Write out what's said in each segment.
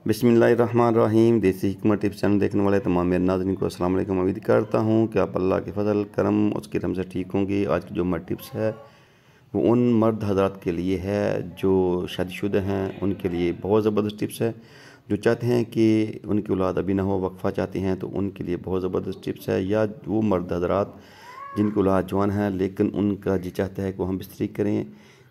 बिस्मिल्लाहिर्रहमानिर्रहीम। देसी हिकमत टिप्स चैनल देखने वाले तमाम मेरे नाज़रीन को अस्सलाम वालेकुम। उम्मीद करता हूँ कि आप अल्लाह के फजल करम उसकी रहमत से ठीक होंगे। आज की जो मर्द टिप्स है वो उन मर्द हज़रात के लिए है जो शादीशुदा हैं, उनके लिए बहुत ज़बरदस्त टिप्स है। जो चाहते हैं कि उनकी औलाद अभी ना हो, वक्फ़ा चाहते हैं, तो उनके लिए बहुत ज़बरदस्त टिप्स है। या वो मर्द हज़रात जिनकी औलाद जवान है लेकिन उनका जी चाहता है कि वो हम बिस्तरी करें,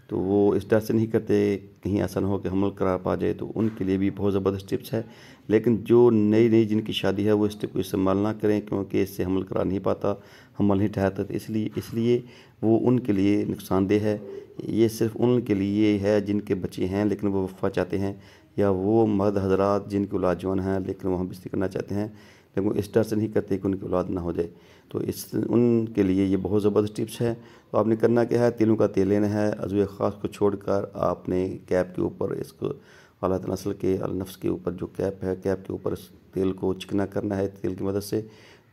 तो वो इस डर से नहीं करते कहीं ऐसा ना हो कि हमल करा पा जाए, तो उनके लिए भी बहुत ज़बरदस्त टिप्स है। लेकिन जो नई नई जिनकी शादी है वो इस टिप को इस्तेमाल ना करें, क्योंकि इससे हमल करा नहीं पाता, हमल नहीं ठहरता, तो इसलिए वो उनके लिए नुकसानदेह है। ये सिर्फ उनके लिए है जिनके बच्चे हैं लेकिन वो वफ़ा चाहते हैं, या वो मर्द हज़रात जिनकी औलाद जवान है लेकिन वो हम बिस्तरी करना चाहते हैं, लेकिन वो इस डर से नहीं करते कि उनकी औलाद ना हो जाए। तो उनके लिए ये बहुत ज़बरदस्त टिप्स है। तो आपने करना क्या है, तिलों का तेल लेना है। अज़वे ख़ास को छोड़कर आपने कैप के ऊपर इसको आला नस्ल के नफ्स के ऊपर जो कैप है, कैप के ऊपर इस तेल को चिकना करना है तेल की मदद से।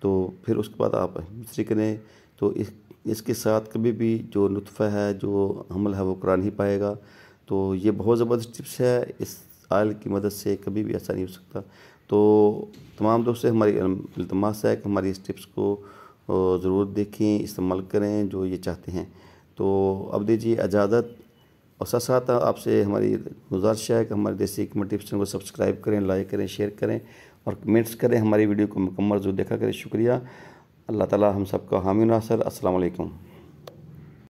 तो फिर उसके बाद आप बिस्तरी करें, तो इसके साथ कभी भी जो नुतफ़ा है, जो हमल है, वो करा नहीं पाएगा। तो ये बहुत ज़बरदस्त टिप्स है। इस आयल की मदद से कभी भी ऐसा नहीं हो सकता। तो तमाम दोस्त से हमारी इल्तमास है कि हमारी इस टिप्स को ज़रूर देखें, इस्तेमाल करें जो ये चाहते हैं। तो अब दीजिए इजाज़त, और साथ साथ आपसे हमारी गुजारिश है कि हमारे देसी हिकमत टिप्स चैनल को सब्सक्राइब करें, लाइक करें, शेयर करें और कमेंट्स करें। हमारी वीडियो को मुकम्मल जो देखा करें। शुक्रिया। अल्लाह ताला हम सबका हामी नासर। अस्सलाम वालेकुम।